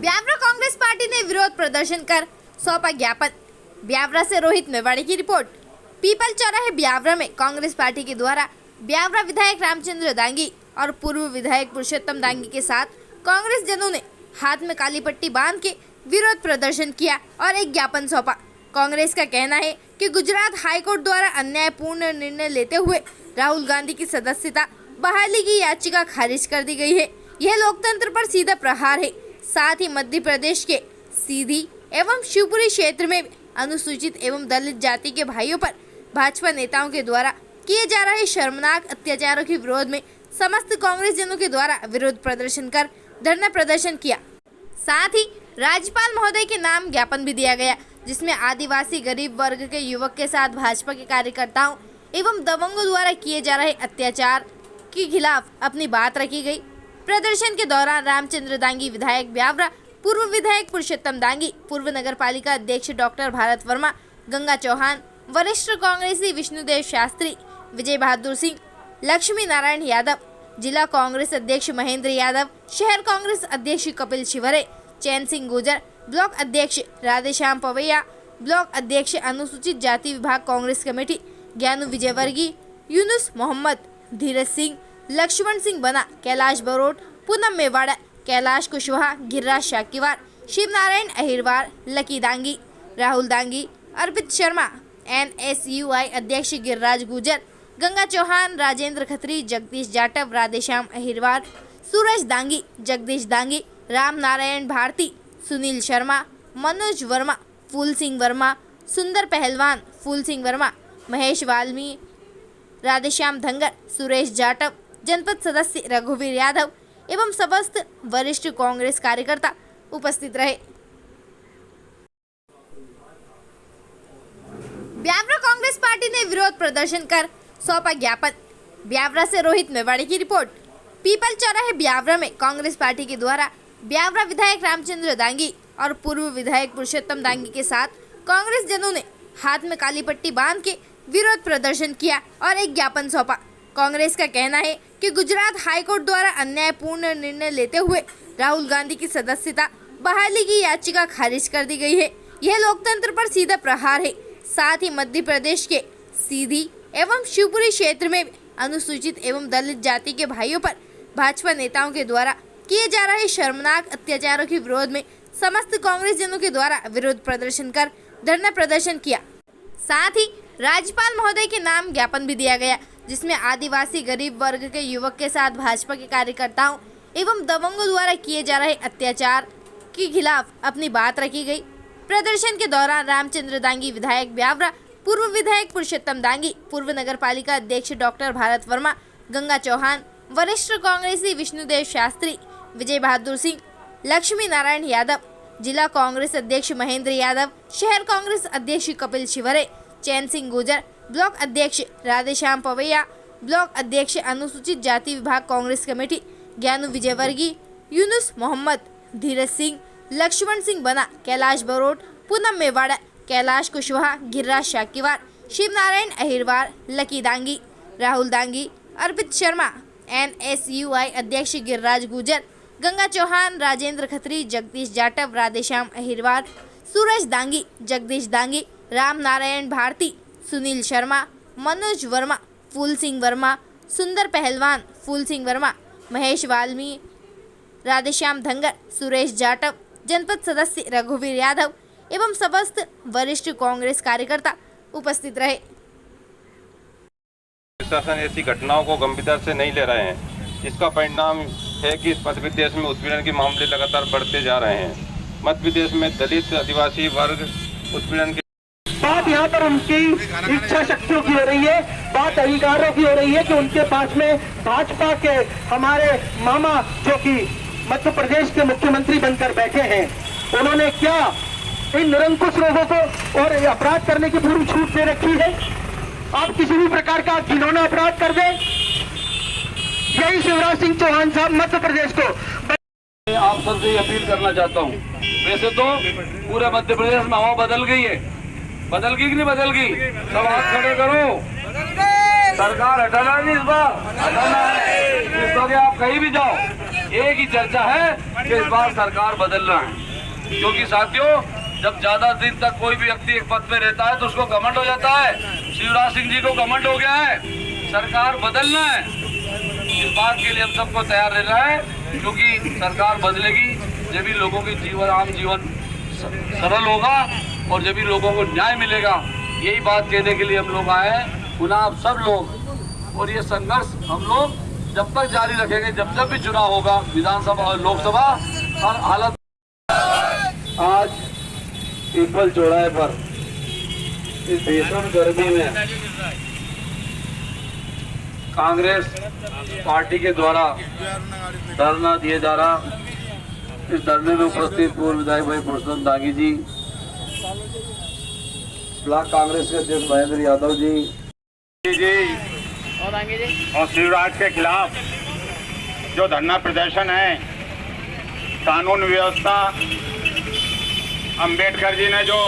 Biaora Congress party ने विरोध प्रदर्शन कर सौंपा ज्ञापन। ब्यावरा से रोहित मेवाड़ी की रिपोर्ट। पीपल चौराहे ब्यावरा में कांग्रेस पार्टी के द्वारा ब्यावरा विधायक रामचंद्र दांगी और पूर्व विधायक पुरुषोत्तम दांगी के साथ कांग्रेस जनों ने हाथ में काली पट्टी बांध के विरोध प्रदर्शन किया और एक ज्ञापन सौंपा। कांग्रेस का कहना है कि गुजरात हाईकोर्ट द्वारा अन्यायपूर्ण निर्णय लेते हुए राहुल गांधी की सदस्यता बहाली की याचिका खारिज कर दी गई है। यह लोकतंत्र पर सीधा प्रहार है। साथ ही मध्य प्रदेश के सीधी एवं शिवपुरी क्षेत्र में अनुसूचित एवं दलित जाति के भाइयों पर भाजपा नेताओं के द्वारा किए जा रहे शर्मनाक अत्याचारों के विरोध में समस्त कांग्रेस जनों के द्वारा विरोध प्रदर्शन कर धरना प्रदर्शन किया। साथ ही राज्यपाल महोदय के नाम ज्ञापन भी दिया गया, जिसमें आदिवासी गरीब वर्ग के युवक के साथ भाजपा के कार्यकर्ताओं एवं दबंगों द्वारा किए जा रहे अत्याचार के खिलाफ अपनी बात रखी गई। प्रदर्शन के दौरान रामचंद्र दांगी विधायक ब्यावरा, पूर्व विधायक पुरुषोत्तम दांगी, पूर्व नगर पालिका अध्यक्ष डॉक्टर भारत वर्मा, गंगा चौहान, वरिष्ठ कांग्रेसी विष्णुदेव शास्त्री, विजय बहादुर सिंह, लक्ष्मी नारायण यादव, जिला कांग्रेस अध्यक्ष महेंद्र यादव, शहर कांग्रेस अध्यक्ष कपिल शिवरे, चैन सिंह गुर्जर, ब्लॉक अध्यक्ष राधेश्याम पवैया, ब्लॉक अध्यक्ष अनुसूचित जाति विभाग कांग्रेस कमेटी ज्ञानू विजयवर्गीय, यूनुस मोहम्मद, धीरज सिंह, लक्ष्मण सिंह बना, कैलाश बरोट, पूनम मेवाड़ा, कैलाश कुशवाहा, गिरिराज शाकीवार, शिव नारायण अहिरवार, लकी दांगी, राहुल दांगी, अर्पित शर्मा, NSUI अध्यक्ष गिरिराज गुर्जर, गंगा चौहान, राजेंद्र खत्री, जगदीश जाटव, राधेश्याम अहिरवार, सूरज दांगी, जगदीश दांगी, राम नारायण भारती, सुनील शर्मा, मनोज वर्मा, फूल सिंह वर्मा, सुंदर पहलवान, फूल सिंह वर्मा, महेश वाल्मी, राधेश्याम धंगर, सुरेश जाटव, जनपद सदस्य रघुवीर यादव एवं समस्त वरिष्ठ कांग्रेस कार्यकर्ता उपस्थित रहे। ब्यावरा कांग्रेस पार्टी ने विरोध प्रदर्शन कर सौंपा ज्ञापन। ब्यावरा से रोहित मेवाड़ी की रिपोर्ट। पीपल चौराहे ब्यावरा में कांग्रेस पार्टी के द्वारा ब्यावरा विधायक रामचंद्र दांगी और पूर्व विधायक पुरुषोत्तम दांगी के साथ कांग्रेस जनों ने हाथ में काली पट्टी बांध के विरोध प्रदर्शन किया और एक ज्ञापन सौंपा। कांग्रेस का कहना है कि गुजरात हाईकोर्ट द्वारा अन्यायपूर्ण निर्णय लेते हुए राहुल गांधी की सदस्यता बहाली की याचिका खारिज कर दी गई है। यह लोकतंत्र पर सीधा प्रहार है। साथ ही मध्य प्रदेश के सीधी एवं शिवपुरी क्षेत्र में अनुसूचित एवं दलित जाति के भाइयों पर भाजपा नेताओं के द्वारा किए जा रहे शर्मनाक अत्याचारों के विरोध में समस्त कांग्रेस जनों के द्वारा विरोध प्रदर्शन कर धरना प्रदर्शन किया। साथ ही राज्यपाल महोदय के नाम ज्ञापन भी दिया गया, जिसमें आदिवासी गरीब वर्ग के युवक के साथ भाजपा के कार्यकर्ताओं एवं दबंगों द्वारा किए जा रहे अत्याचार के खिलाफ अपनी बात रखी गई। प्रदर्शन के दौरान रामचंद्र दांगी विधायक ब्यावरा, पूर्व विधायक पुरुषोत्तम दांगी, पूर्व नगर पालिका अध्यक्ष डॉक्टर भारत वर्मा, गंगा चौहान, वरिष्ठ कांग्रेसी विष्णुदेव शास्त्री, विजय बहादुर सिंह, लक्ष्मी नारायण यादव, जिला कांग्रेस अध्यक्ष महेंद्र यादव, शहर कांग्रेस अध्यक्ष कपिल शिवरे, चैन सिंह गुर्जर, ब्लॉक अध्यक्ष राधेश्याम पवैया, ब्लॉक अध्यक्ष अनुसूचित जाति विभाग कांग्रेस कमेटी ज्ञानू विजयवर्गीय, यूनुस मोहम्मद, धीरज सिंह, लक्ष्मण सिंह बना, कैलाश बरोट, पूनम मेवाड़ा, कैलाश कुशवाहा, गिरिराज शाकीवार, शिव नारायण अहिरवार, लकी दांगी, राहुल दांगी, अर्पित शर्मा, NSUI अध्यक्ष गिरिराज गुर्जर, गंगा चौहान, राजेंद्र खत्री, जगदीश जाटव, राधेश्याम अहिरवार, सूरज दांगी, जगदीश दांगी, राम नारायण भारती, सुनील शर्मा, मनोज वर्मा, फूल सिंह वर्मा, सुंदर पहलवान, फूल सिंह वर्मा, महेश वाल्मी, राधेश्याम धंगर, सुरेश जाटव, जनपद सदस्य रघुवीर यादव एवं समस्त वरिष्ठ कांग्रेस कार्यकर्ता उपस्थित रहे। प्रशासन ऐसी घटनाओं को गंभीरता से नहीं ले रहे हैं। इसका परिणाम है कि मध्य प्रदेश में उत्पीड़न के मामले लगातार बढ़ते जा रहे हैं। मध्य प्रदेश में दलित आदिवासी वर्ग उत्पीड़न के बात यहाँ पर उनकी इच्छा शक्तियों की हो रही है, बात अधिकारों की हो रही है कि उनके पास में भाजपा के हमारे मामा जो कि मध्य प्रदेश के मुख्यमंत्री बनकर बैठे हैं, उन्होंने क्या इन निरंकुश लोगों को और अपराध करने की पूरी छूट दे रखी है। आप किसी भी प्रकार का घिनौना अपराध कर दें, यही शिवराज सिंह चौहान साहब मध्य प्रदेश को। आप सबसे अपील करना चाहता हूँ, वैसे तो पूरे मध्य प्रदेश में हवा बदल गई है, बदल गई कि नहीं बदल गई? सब हाथ खड़े करो। सरकार हटाना नहीं, इस बार हटाना है। इस वक्त आप कहीं भी जाओ, एक ही चर्चा है कि इस बार सरकार बदलना है। क्योंकि साथियों, जब ज्यादा दिन तक कोई भी व्यक्ति एक पद पे रहता है तो उसको घमंड हो जाता है। शिवराज सिंह जी को घमंड हो गया है। सरकार बदलना है, इस बात के लिए हम सबको तैयार रहना है। क्योंकि सरकार बदलेगी जब भी लोगों के जीवन, आम जीवन सरल होगा और जब भी लोगों को न्याय मिलेगा। यही बात कहने के लिए हम लोग आए हैं, पुनः आप सब लोग। और ये संघर्ष हम लोग जब तक जारी रखेंगे, जब भी चुनाव होगा, विधानसभा और लोकसभा, हर हालत। आज पीपल चौराहे पर इस भीषण गर्मी में कांग्रेस पार्टी के द्वारा धरना दिया जा रहा। इस धरने में उपस्थित पूर्व विधायक भाई पुरुषोत्तम दांगी जी, ब्लॉक कांग्रेस के अध्यक्ष महेंद्र यादव जी और शिवराज के खिलाफ जो धरना प्रदर्शन है, कानून व्यवस्था, अंबेडकर जी ने जो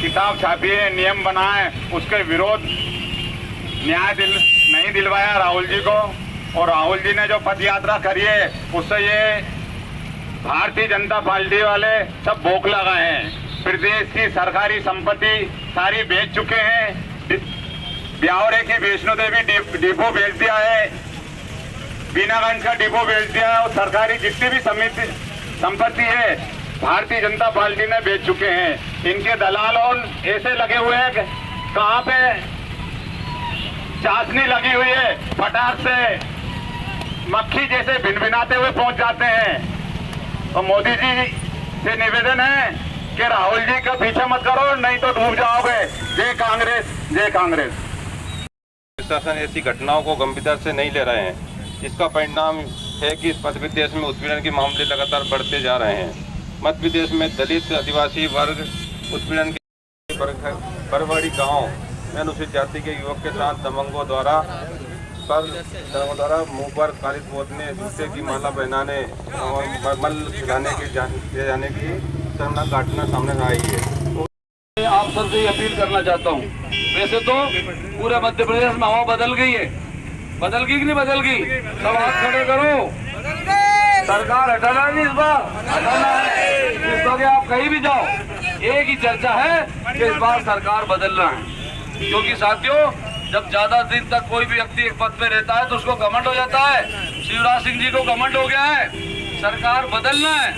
किताब छापी है, नियम बनाए, उसके विरोध न्याय नहीं दिलवाया राहुल जी को। और राहुल जी ने जो पद यात्रा करी है, उससे ये भारतीय जनता पार्टी वाले सब बौखला गए हैं। प्रदेश की सरकारी संपत्ति सारी बेच चुके हैं। ब्यावरे की वैष्णो देवी डिपो बेच दिया है, बीनागंज का डिपो बेच दिया है। और सरकारी जितनी भी संपत्ति है भारतीय जनता पार्टी ने बेच चुके हैं। इनके दलाल और ऐसे लगे हुए हैं, कहाँ पे चाशनी लगी हुई है, फटाक से मक्खी जैसे भिनभिनाते हुए पहुंच जाते हैं। तो मोदी जी से निवेदन है कि राहुल जी का पीछे मत करो, नहीं तो डूब जाओगे। जय कांग्रेस, जय कांग्रेस। प्रशासन ऐसी घटनाओं को गंभीरता से नहीं ले रहे हैं। इसका परिणाम है कि इस मध्य प्रदेश में उत्पीड़न के मामले लगातार बढ़ते जा रहे हैं। मध्य प्रदेश में दलित, आदिवासी वर्ग उत्पीड़न के बरवाड़ी गांव में अनुसूचित जाति के युवक के साथ दबंगों द्वारा मुंह पर कालिख पोतने, जूते की माला पहनाने और मल खिलाने के जाने की शर्मनाक घटना सामने आई है। आप सबसे अपील करना चाहता हूँ, वैसे तो पूरे मध्य प्रदेश में हवा बदल गई है। बदल गई कि नहीं बदल गई? सब हाथ खड़े करो। सरकार हटाना नहीं, इस बार हटाना है। इस वक्त आप कहीं भी जाओ, एक ही चर्चा है कि इस बार सरकार बदलना है। क्योंकि साथियों, जब ज्यादा दिन तक कोई भी व्यक्ति एक पद पे रहता है तो उसको घमंड हो जाता है। शिवराज सिंह जी को घमंड हो गया है। सरकार बदलना है,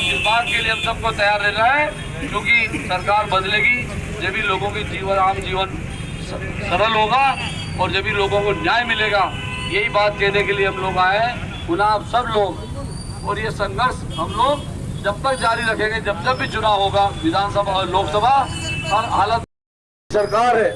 इस बात के लिए हम सबको तैयार रहना है। क्योंकि सरकार बदलेगी जब भी लोगों के जीवन, आम जीवन सरल होगा और जब भी लोगों को न्याय मिलेगा। यही बात कहने के लिए हम लोग आए हैं, पुनः आप सब लोग। और ये संघर्ष हम लोग जब तक जारी रखेंगे, जब भी चुनाव होगा, विधानसभा और लोकसभा, हर हालत। सरकार है,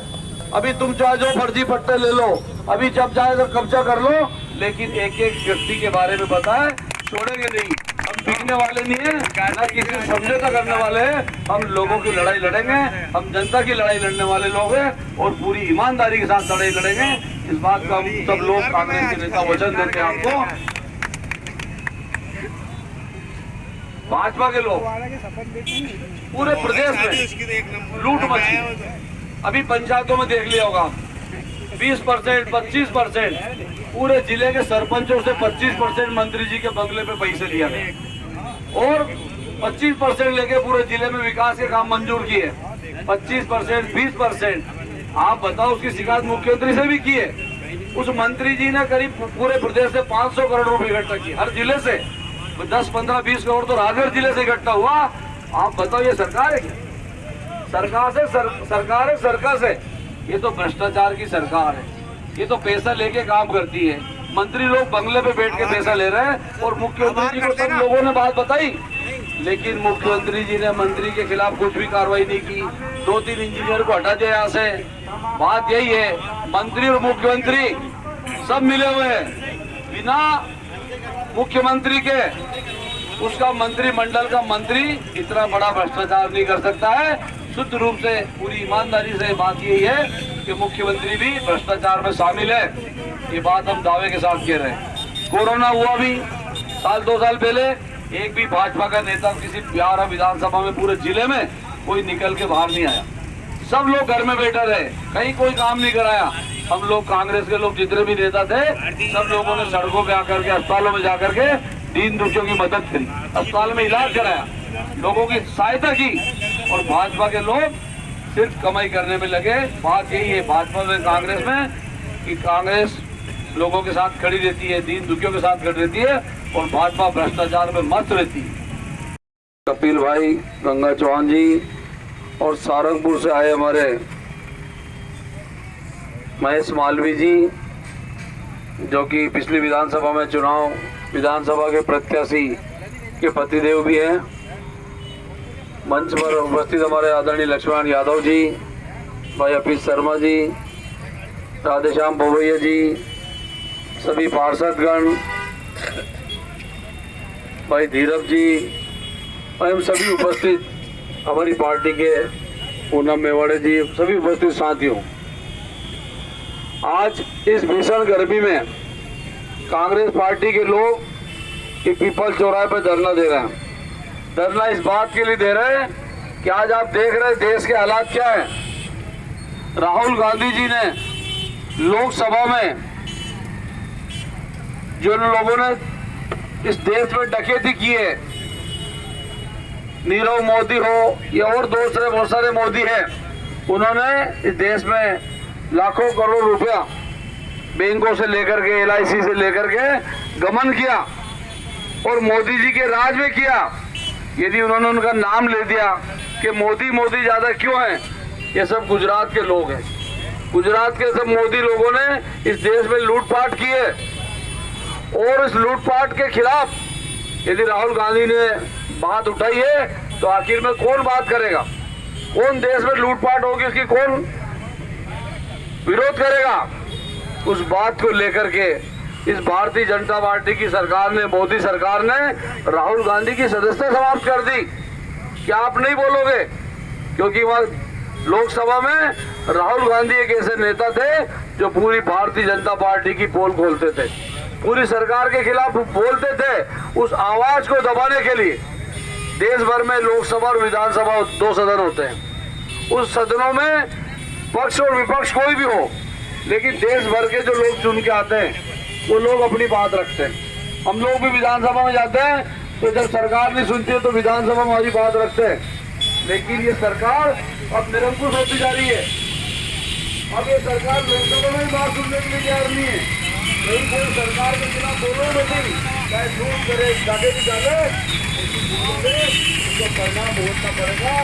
अभी तुम चाहे जो फर्जी पट्टे ले लो, अभी जब चाहे तो कब्जा कर लो, लेकिन एक एक व्यक्ति के बारे में बताएं, छोड़ेंगे नहीं। हम पीटने वाले नहीं है, ना किसी से समझौता करने वाले हैं। हम लोगों की लड़ाई लड़ेंगे, हम जनता की लड़ाई लड़ने वाले लोग हैं और पूरी ईमानदारी के साथ लड़ाई लड़ेंगे। इस बात का हम सब लोग कांग्रेस के नेता वचन देते हैं आपको। भाजपा के लोग पूरे प्रदेश में लूट मची। अभी पंचायतों में देख लिया होगा, 20%, 25%, पूरे जिले के सरपंचों से 25% मंत्री जी के बंगले पे पैसे लिया गया और 25% लेके पूरे जिले में विकास के काम मंजूर किए। 25%, 20%। आप बताओ, उसकी शिकायत मुख्यमंत्री से भी की है। उस मंत्री जी ने करीब पूरे प्रदेश से 500 करोड़ रुपए इकट्ठा किए, हर जिले से 10, 15, 20 करोड़ तो राजगढ़ जिले से इकट्ठा हुआ। आप बताओ, ये सरकार है क्या? सरकार है सर्कस है। ये तो भ्रष्टाचार की सरकार है। ये तो पैसा लेके काम करती है। मंत्री लोग बंगले पे बैठ के पैसा ले रहे हैं और मुख्यमंत्री जी को सब लोगों ने बात बताई, लेकिन मुख्यमंत्री जी ने मंत्री के खिलाफ कुछ भी कार्रवाई नहीं की। 2-3 इंजीनियर को हटा दिया यहाँ से। बात यही है, मंत्री और मुख्यमंत्री सब मिले हुए हैं। बिना मुख्यमंत्री के उसका मंत्रिमंडल का मंत्री इतना बड़ा भ्रष्टाचार नहीं कर सकता है। शुद्ध रूप से, पूरी ईमानदारी से बात यही है कि मुख्यमंत्री भी भ्रष्टाचार में शामिल है। ये बात हम दावे के साथ कह रहे हैं। कोरोना हुआ भी 2 साल पहले, एक भी भाजपा का नेता किसी बिहार विधानसभा में पूरे जिले में कोई निकल के बाहर नहीं आया। सब लोग घर में बैठे रहे, कहीं कोई काम नहीं कराया। हम लोग कांग्रेस के लोग जितने भी नेता थे, सब लोगों ने सड़कों पे आकर के, अस्पतालों में जाकर के दीन दुखियों की मदद करी, अस्पताल में इलाज कराया, लोगों की सहायता की। और भाजपा के लोग सिर्फ कमाई करने में लगे। बात यही है भाजपा में, कांग्रेस में, कि कांग्रेस लोगों के साथ खड़ी रहती है, दीन दुखियों के साथ खड़ी रहती है, और भाजपा भ्रष्टाचार में मस्त रहती है। कपिल भाई, गंगा चौहान जी और सहारनपुर से आए हमारे महेश मालवी जी, जो कि पिछली विधानसभा में चुनाव विधानसभा के प्रत्याशी के पतिदेव भी हैं। मंच पर उपस्थित हमारे आदरणीय लक्ष्मण यादव जी, भाई अपीत शर्मा जी, राधेश्याम बोबैया जी, सभी पार्षदगण, भाई धीरज जी, एवं सभी उपस्थित हमारी पार्टी के पूनम मेवाड़े जी, सभी उपस्थित साथियों, आज इस भीषण गर्मी में कांग्रेस पार्टी के लोग कि पीपल चौराहे पर धरना दे रहे हैं। धरना इस बात के लिए दे रहे हैं कि आज आप देख रहे हैं देश के हालात क्या है। राहुल गांधी जी ने लोकसभा में जो लोगों ने इस देश में डकैती की है, नीरव मोदी हो या और दूसरे बहुत सारे मोदी हैं, उन्होंने इस देश में लाखों करोड़ रुपया बैंकों से लेकर के, LIC से लेकर के गमन किया और मोदी जी के राज में किया। यदि उन्होंने उनका नाम ले दिया कि मोदी मोदी ज्यादा क्यों है, ये सब गुजरात के लोग हैं। गुजरात के सब मोदी लोगों ने इस देश में लूटपाट की है, और इस लूटपाट के खिलाफ यदि राहुल गांधी ने बात उठाई है तो आखिर में कौन बात करेगा? कौन देश में लूटपाट होगी उसकी कौन विरोध करेगा? उस बात को लेकर के इस भारतीय जनता पार्टी की सरकार ने, मोदी सरकार ने राहुल गांधी की सदस्यता समाप्त कर दी। क्या आप नहीं बोलोगे? क्योंकि वह लोकसभा में राहुल गांधी एक ऐसे नेता थे जो पूरी भारतीय जनता पार्टी की पोल खोलते थे, पूरी सरकार के खिलाफ बोलते थे। उस आवाज को दबाने के लिए देश भर में लोकसभा और विधानसभा 2 सदन होते हैं। उस सदनों में पक्ष और विपक्ष कोई भी हो, लेकिन देश भर के जो लोग चुन के आते हैं वो लोग अपनी बात रखते हैं। हम लोग भी विधानसभा में जाते हैं तो जब सरकार नहीं सुनती है तो विधानसभा में हमारी बात रखते हैं। लेकिन ये सरकार अब निरंकुश होती जा रही है। अब ये सरकार लोकसभा में बात सुनने के लिए तैयार नहीं है। नहीं कोई सरकार के खिलाफ बोलो नहीं, चाहे झूठ करे, जाके भी जाए, उसका परिणाम भुगतना पड़ेगा।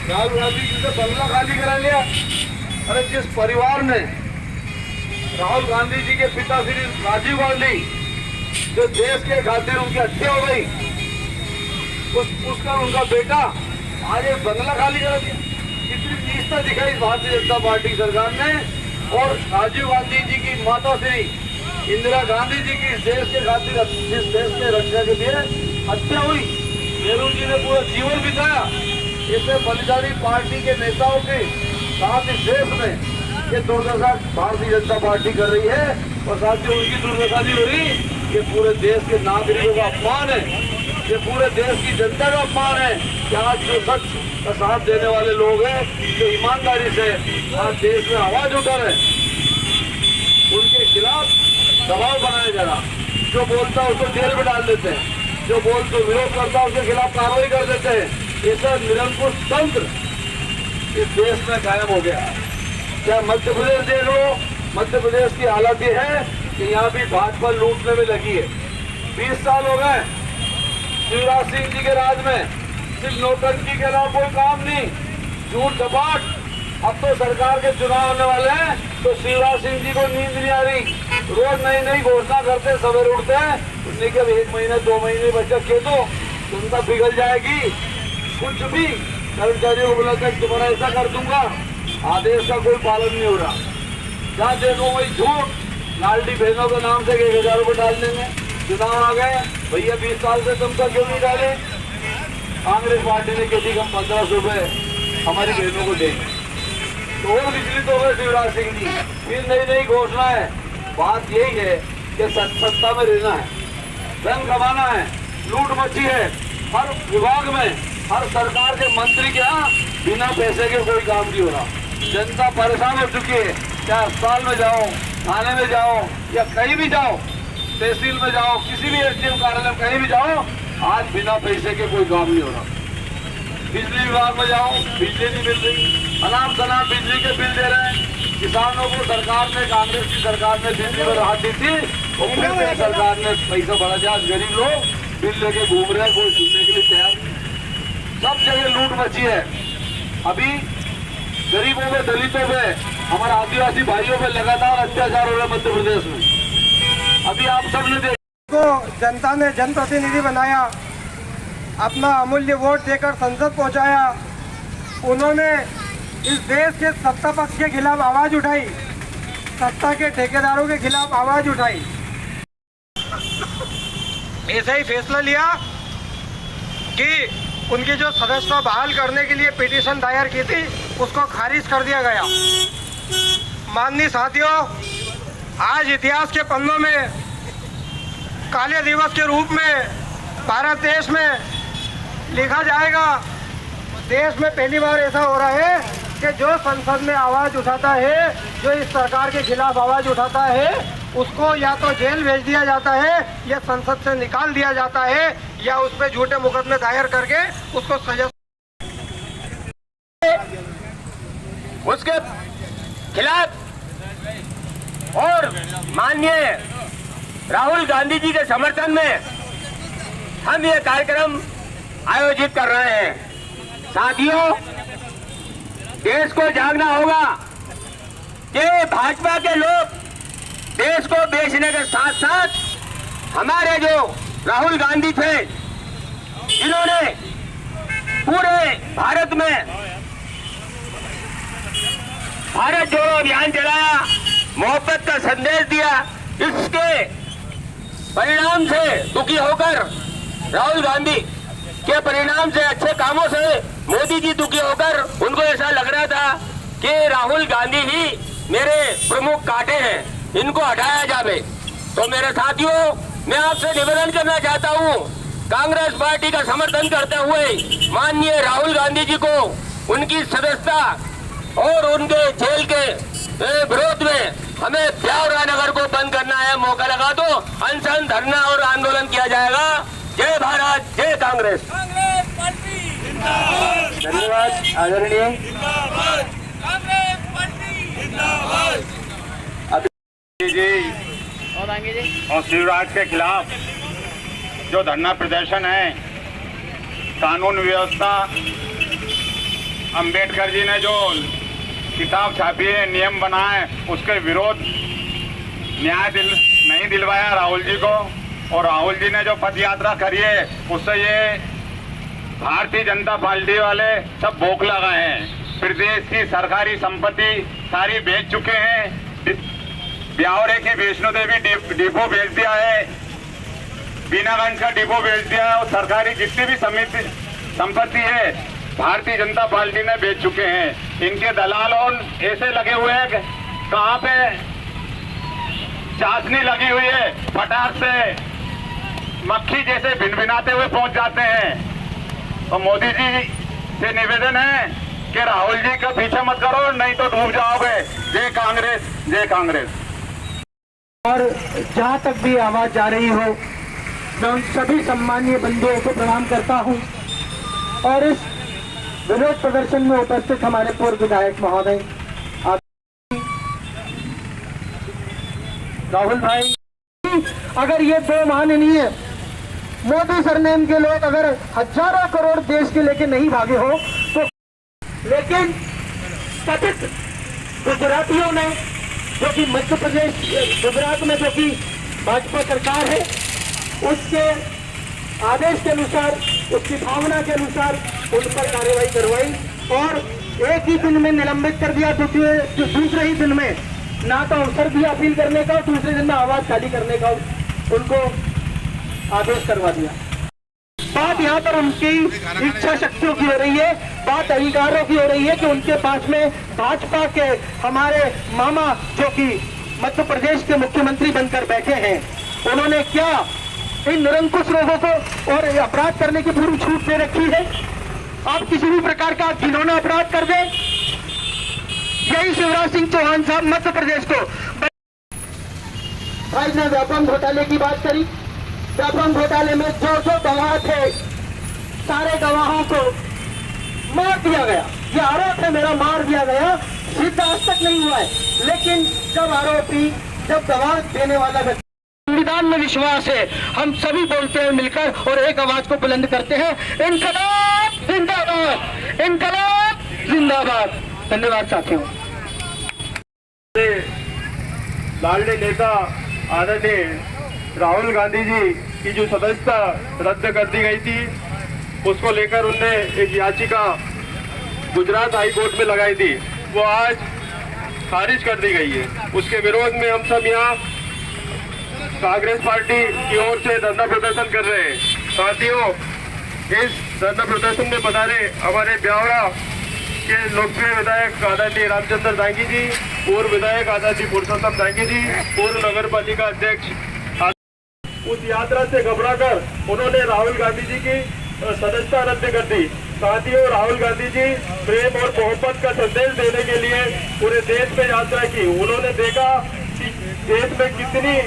राहुल गांधी जी से बंगला खाली करा लिया। अरे जिस परिवार ने राहुल गांधी जी के पिता श्री राजीव गांधी, जो देश के खातिर उनकी हत्या हो गई, उसका उनका बेटा आज एक बंगला खाली करा दिया। कितनी चीजता दिखाई भारतीय जनता पार्टी सरकार ने। और राजीव गांधी जी की माता श्री इंदिरा गांधी जी की इस देश के खातिर, इस देश के रक्षा के लिए हत्या हुई। नेहरू जी ने पूरा जीवन बिताया। इससे बलिदानी पार्टी के नेताओं के साथ इस देश में ये दुर्दशा भारतीय जनता पार्टी कर रही है। और साथ ही उनकी दुर्दशा नहीं हो रही, ये पूरे देश के नागरिकों का अपमान है, ये पूरे देश की जनता का अपमान है कि आज जो सच का साथ देने वाले लोग हैं, जो ईमानदारी से आज देश में आवाज उठा रहे, उनके खिलाफ दबाव बनाया जा रहा। जो बोलता है उसको जेल में डाल देते हैं, जो विरोध करता है उसके खिलाफ कार्रवाई कर देते हैं। ये सब निरंकुश तंत्र इस देश में कायम हो गया। क्या मध्य प्रदेश देख लो, मध्य प्रदेश की हालत ये है कि यहाँ भी भाजपा लूटने में लगी है। 20 साल हो गए शिवराज सिंह जी के राज में, सिर्फ नोटंकी के अलावा कोई काम नहीं, झूठ झपाट। अब तो सरकार के चुनाव होने वाले हैं तो शिवराज सिंह जी को नींद नहीं आ रही, रोज नई नई घोषणा करते, सवेरे उठते हैं, उसने कहा 1 महीने 2 महीने बच्चा कह दो, जनता पिघल जाएगी। कुछ भी कर्मचारियों को बोला था तुम्हारा ऐसा कर दूंगा, आदेश का कोई पालन नहीं हो रहा। जहाँ देखो वही झूठ, लालटी बहनों के नाम से 1000 रुपये डाल देंगे। चुनाव आ गए, भैया 20 साल से तुमका क्यों नहीं डाले? कांग्रेस पार्टी ने कहती कि हम 1500 रुपये हमारी बहनों को देंगे, तो और विचलित हो गए शिवराज सिंह जी। फिर नई नई घोषणा है। बात यही है कि सत्ता में रहना है, धन कमाना है, लूट मची है, हर विभाग में हर सरकार के मंत्री के यहाँ बिना पैसे के कोई काम नहीं हो रहा। जनता परेशान हो चुकी है। चाहे अस्पताल में जाओ, थाने में जाओ या कहीं भी जाओ, तहसील में जाओ, किसी भी एसडीएम कार्यालय में कहीं भी जाओ, आज बिना पैसे के कोई काम नहीं हो रहा। बिजली विभाग में जाओ, बिजली नहीं मिल रही, अनाप शनाप बिजली के बिल दे रहे हैं। किसानों को सरकार ने, कांग्रेस की सरकार ने बिजली में राहत दी थी और फिर से सरकार ने पैसा बढ़ा दिया। आज गरीब लोग बिल लेके घूम रहे हैं, कोई सुनने के लिए तैयार नहीं। सब जगह लूट मची है। अभी गरीबों में, दलितों में, हमारे आदिवासी भाइयों में लगातार अत्याचार हो रहा है मध्य प्रदेश में। अभी आप सबने को जनता ने जनप्रतिनिधि बनाया, अपना अमूल्य वोट देकर संसद पहुंचाया। उन्होंने इस देश के सत्ता पक्ष के खिलाफ आवाज उठाई, सत्ता के ठेकेदारों के खिलाफ आवाज उठाई। ऐसा ही फैसला लिया कि उनकी जो सदस्यता बहाल करने के लिए पिटीशन दायर की थी उसको खारिज कर दिया गया। माननीय साथियों, आज इतिहास के पन्नों में काले दिवस के रूप में भारत देश में लिखा जाएगा। देश में पहली बार ऐसा हो रहा है कि जो संसद में आवाज उठाता है, जो इस सरकार के खिलाफ आवाज उठाता है, उसको या तो जेल भेज दिया जाता है या संसद से निकाल दिया जाता है या उस पर झूठे मुकदमे दायर करके उसको सजा। उसके खिलाफ और माननीय राहुल गांधी जी के समर्थन में हम ये कार्यक्रम आयोजित कर रहे हैं। साथियों, देश को जागना होगा कि भाजपा के लोग देश को बेचने के साथ साथ हमारे जो राहुल गांधी थे, जिन्होंने पूरे भारत में भारत जोड़ो अभियान चलाया, मोहब्बत का संदेश दिया, इसके परिणाम से दुखी होकर राहुल गांधी के परिणाम से, अच्छे कामों से मोदी जी दुखी होकर उनको ऐसा लग रहा था कि राहुल गांधी ही मेरे प्रमुख कांटे हैं, इनको हटाया जाए। तो मेरे साथियों, मैं आपसे निवेदन करना चाहता हूं, कांग्रेस पार्टी का समर्थन करते हुए माननीय राहुल गांधी जी को उनकी सदस्यता और उनके जेल के विरोध में हमें ब्यावरा नगर को बंद करना है। मौका लगा तो अनशन, धरना और आंदोलन किया जाएगा। जय भारत, जय कांग्रेस। धन्यवाद आदरणीय। और शिवराज के खिलाफ जो धरना प्रदर्शन है, कानून व्यवस्था, अंबेडकर जी ने जो किताब छापी है, नियम बनाए, उसके विरोध न्याय नहीं दिलवाया राहुल जी को। और राहुल जी ने जो पद यात्रा करी है, उससे ये भारतीय जनता पार्टी वाले सब बौखला गए हैं। प्रदेश की सरकारी संपत्ति सारी बेच चुके हैं। ब्यावरे की वैष्णो देवी डिपो बेच दिया है, बीनागंज का डिपो बेच दिया है, और सरकारी जितनी भी संपत्ति है भारतीय जनता पार्टी ने बेच चुके हैं। इनके दलालों ऐसे लगे हुए हैं, कहाँ पे चाशनी लगी हुई है, फटाक से मक्खी जैसे भिनभिनाते हुए पहुंच जाते हैं। तो मोदी जी से निवेदन है कि राहुल जी का पीछे मत करो, नहीं तो डूब जाओगे। जय कांग्रेस, जय कांग्रेस। और जहाँ तक भी आवाज जा रही हो, मैं उन सभी सम्मानीय बंधुओं को प्रणाम करता हूँ। और इस विरोध प्रदर्शन में उपस्थित हमारे पूर्व विधायक महोदय राहुल भाई, अगर ये दो माननीय मोदी सरनेम के लोग अगर हजारों करोड़ देश के लेके नहीं भागे हो तो, लेकिन कथित गुजरातियों ने, जो कि मध्य प्रदेश गुजरात में जो कि भाजपा सरकार है, उसके आदेश के अनुसार, उसकी भावना के अनुसार उन पर कार्रवाई करवाई और एक ही दिन में निलंबित कर दिया। दूसरे ही दिन में ना तो अवसर दिया अपील करने का, दूसरे दिन में आवाज खाली करने का उनको आदेश करवा दिया। बात यहाँ पर उनकी इच्छा शक्तियों की हो रही है, बात अधिकारों की हो रही है कि उनके पास में भाजपा के हमारे मामा जो कि मध्य प्रदेश के मुख्यमंत्री बनकर बैठे हैं, उन्होंने क्या इन निरंकुश लोगों को और अपराध करने की पूरी छूट दे रखी है। आप किसी भी प्रकार का घिनौना अपराध कर दे, यही शिवराज सिंह चौहान साहब मध्य प्रदेश को। भाई ने व्यापम घोटाले की बात करी। व्यापम घोटाले में जो गवाह थे, सारे गवाहों को मार दिया गया। यह आरोप है मेरा, मार दिया गया, सिद्ध आज तक नहीं हुआ है। लेकिन जब आरोपी, जब गवाह देने वाला व्यक्ति, संविधान में विश्वास है, हम सभी बोलते हैं मिलकर और एक आवाज को बुलंद करते हैं, इनकलाब जिंदाबाद, इनकलाब जिंदाबाद। धन्यवाद साथियों। लाडले नेता आदरणीय राहुल गांधी जी की जो सदस्यता रद्द कर दी गई थी, उसको लेकर उनने एक याचिका गुजरात हाई कोर्ट में लगाई थी, वो आज खारिज कर दी गई है। उसके विरोध में हम सब यहाँ कांग्रेस पार्टी की ओर से धरना प्रदर्शन कर रहे हैं। साथियों, इस धरना प्रदर्शन में पधारे हमारे ब्यावरा के लोकप्रिय विधायक आदरणीय रामचंद्र दांगी जी, पूर्व विधायक आदरणीय पुरुषोत्तम दांगी जी, पूर्व नगर पालिका अध्यक्ष। उस यात्रा से घबराकर उन्होंने राहुल गांधी जी की सदस्यता रद्द कर दी। साथियों, राहुल गांधी जी प्रेम और मोहब्बत का संदेश देने के लिए पूरे देश में यात्रा की। उन्होंने देखा कि देश में कितनी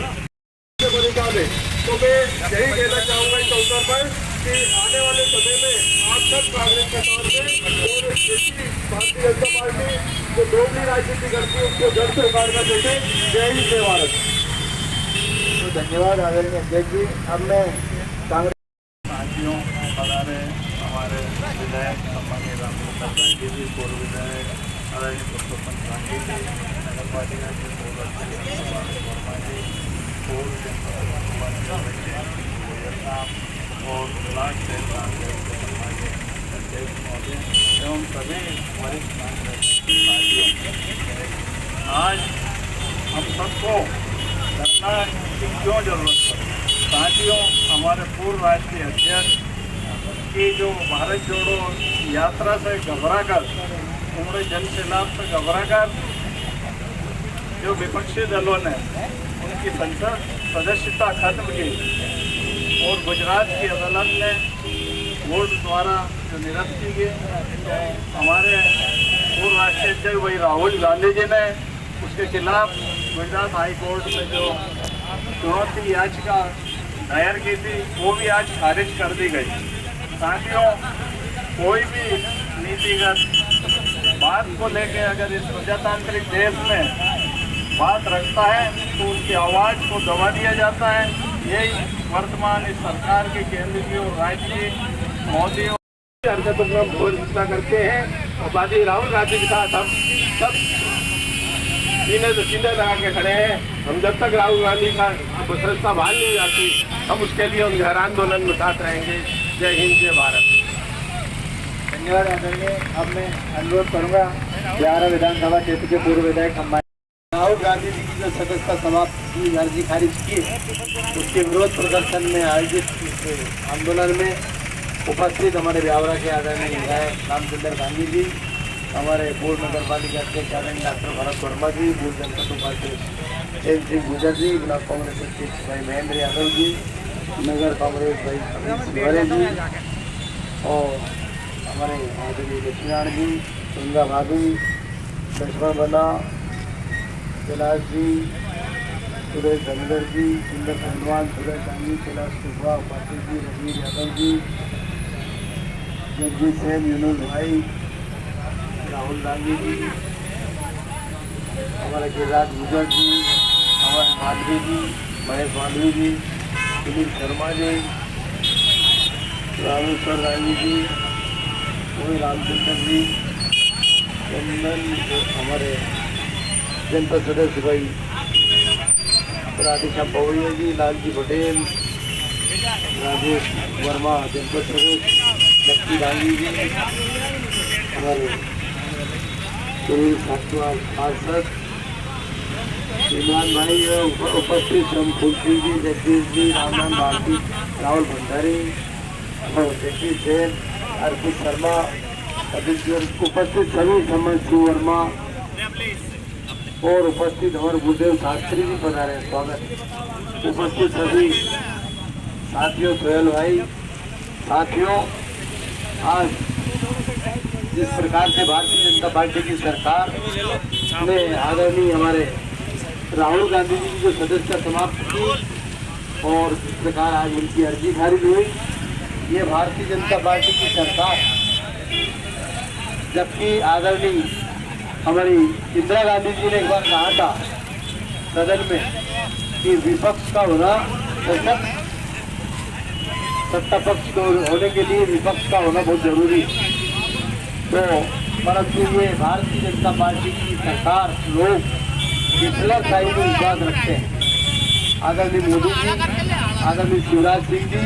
निकाले, तो मैं यही कहना चाहूंगा इस अवसर पर कि आने वाले समय में आप सब कांग्रेस के तौर पे और भारतीय जनता पार्टी जो दोगली राजनीति करती है उसको जड़ से उखाड़ना चाहिए। जय हिंद, जय भारत। तो धन्यवाद आदरणीय अध्यक्ष जी। अब मैं कांग्रेस साथियों हमारे विधायक सम्मानीय रामचंद्र दांगी जी, पूर्व विधायक आदरणीय पुरुषोत्तम दांगी जी, नगर पालिका के पूर्व अध्यक्ष वर्मा जी, पूर्व और ब्लॉक अध्यक्ष महोदय एवं सभी वरिष्ठ कांग्रेस साथियों, आज हम सबको धरना की क्यों जरूरत पड़ी? साथियों, हमारे पूर्व राष्ट्रीय अध्यक्ष की जो भारत जोड़ो यात्रा से घबराकर, उन्होंने जन सैलाब से घबराकर जो विपक्षी दलों ने उनकी संसद सदस्यता खत्म की और गुजरात की अदालत ने वोट द्वारा जो निरस्त की गई, तो हमारे पूर्व राष्ट्रीय अध्यक्ष वही राहुल गांधी जी ने उसके खिलाफ गुजरात हाई कोर्ट में जो चुनौती याचिका दायर की थी, वो भी आज खारिज कर दी गई। साथियों, कोई भी नीतिगत बात को लेकर अगर इस प्रजातांत्रिक देश में बात रखता है तो उसकी आवाज़ को दबा दिया जाता है। यही वर्तमान इस सरकार के केंद्र की और राज्य की मोदी हरकतों का विरोध करते हैं। और बाकी राहुल गांधी के साथ हम सब सीने से सीने लगा के खड़े हैं। हम जब तक राहुल गांधी का सदस्यता बहाल नहीं जाती, हम उसके लिए उन घर आंदोलन में साथ रहेंगे। जय हिंद, जय भारत। धन्यवाद आदरणीय। अब मैं अनुरोध करूंगा ब्यावरा विधानसभा क्षेत्र के पूर्व विधायक राहुल गांधी जी की जो सदस्यता समाप्त की अर्जी खारिज की, उसके विरोध प्रदर्शन में आयोजित आंदोलन में उपस्थित हमारे ब्यावरा के आदरणीय विधायक रामचंद्र दांगी जी, हमारे पूर्व नगर पालिका अध्यक्ष आदरणीय डॉक्टर भरत वर्मा जी, पूर्व जनता उपाध्यक्ष एन सिंह गुजर जी, ब्लॉक कांग्रेस अध्यक्ष भाई महेंद्र यादव जी, नगर कांग्रेस भाई अमित तिवारी जी और हमारे आदरणीय लक्ष्मीनारायण जी, गंगा भाभी, लक्ष्मण बना, कैलाश जी, सुरेश धनगर जी, सुंदर पहलवान, सुरेश गांधी, कैलाश कुशवाहा, उपाध्याय जी, रवीर यादव जी, जगजीत सेन, यूनुस भाई, राहुल गांधी जी, हमारे गिरिराज गुजर जी, हमारे माधवी जी, महेश माधवी जी, सुनील शर्मा जी, रामेश्वर गांधी जी, वही रामचंद्र जी, चंदन, हमारे जनपद सदस्य भाई राधेश्याम पवैया जी, लालजी पटेल, राजेश वर्मा जनपद सदस्य, लक्ष्मी गांधी जी, हमारे सुनील साक्षवाल पार्षद, इमरान भाई उपस्थित श्रम फुलसी जी, जगदीश जी, रामनाथ भारती, राहुल भंडारी, जगदीश जैन, अर्पित शर्मा, उपस्थित सभी समझ वर्मा और उपस्थित हमारे गुरुदेव शास्त्री जी पधारे, स्वागत। उपस्थित सभी साथियों, सोहेल भाई, साथियों, आज जिस प्रकार से भारतीय जनता पार्टी की सरकार ने आदरणीय हमारे राहुल गांधी जी की जो सदस्यता समाप्त की और जिस प्रकार आज उनकी अर्जी खारिज हुई, ये भारतीय जनता पार्टी की सरकार, जबकि आदरणीय हमारी इंदिरा गांधी जी ने एक बार कहा था सदन में कि विपक्ष का होना सशक्त, सत्ता पक्ष को होने के लिए विपक्ष का होना बहुत जरूरी है। तो परंतु ये भारतीय जनता पार्टी की सरकार लोग हिटलर शाही में विश्वास रखते हैं। आदरणीय मोदी जी, आदरणीय शिवराज सिंह जी,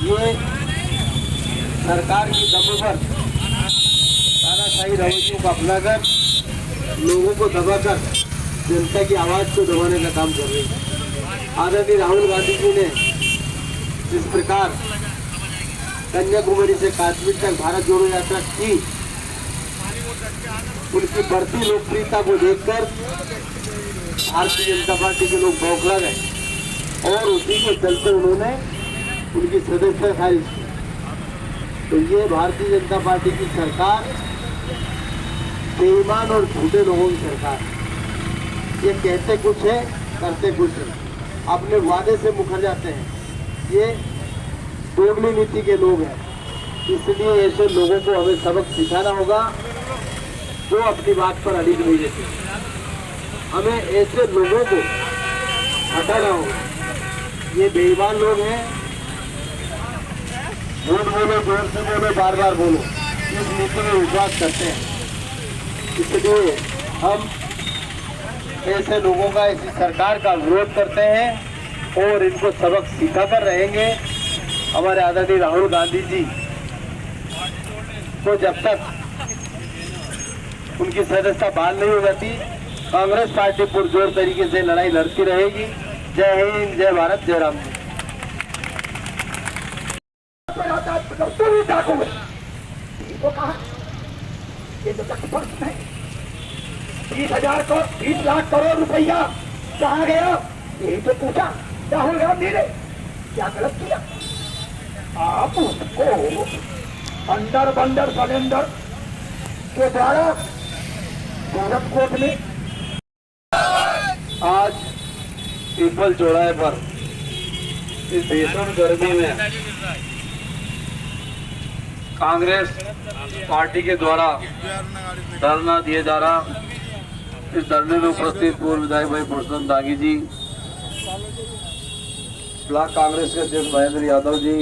ये सरकार की दम पर तानाशाही रवैयों को अपनाकर लोगों को दबाकर जनता की आवाज को दबाने का काम कर रही है। आदरणीय राहुल गांधी जी ने जिस प्रकार कन्याकुमारी से कश्मीर तक भारत जोड़ो यात्रा की, उनकी बढ़ती लोकप्रियता को देखकर भारतीय जनता पार्टी के लोग बौखला गए और उसी के चलते उन्होंने उनकी सदस्यता खारिज की। तो ये भारतीय जनता पार्टी की सरकार बेईमान और झूठे लोगों की सरकार है। ये कहते कुछ है, करते कुछ है, अपने वादे से मुकर जाते हैं। ये दोगली नीति के लोग हैं, इसलिए ऐसे लोगों को हमें सबक सिखाना होगा जो अपनी बात पर अड़िग नहीं रहते। हमें ऐसे लोगों को हटाना होगा। ये बेईमान लोग हैं, झूठ बोलो, जोर से बोलो, बार बार बोलो, इस नीति में विश्वास करते हैं। इसलिए हम ऐसे लोगों का, ऐसी सरकार का विरोध करते हैं और इनको सबक सिखा कर रहेंगे। हमारे आदरणीय राहुल गांधी जी को जब तक उनकी सदस्यता बहाल नहीं हो जाती, कांग्रेस पार्टी पुरजोर तरीके से लड़ाई लड़ती रहेगी। जय हिंद, जय भारत, जय राम जी। को कहा ये जो प्रश्न है 20 लाख करोड़ रुपया कहाँ गया, यही तो पूछा राहुल गांधी ने। क्या गलत किया? आप उसको अंडर बंडर सलेंडर के द्वारा सूरत कोर्ट में आज पीपल चौराहे पर इस भीषण गर्मी में कांग्रेस पार्टी के द्वारा धरना दिया जा रहा। इस धरने में उपस्थित पूर्व विधायक भाई पुरुषोत्तम दांगी जी, ब्लॉक कांग्रेस के अध्यक्ष महेंद्र यादव जी,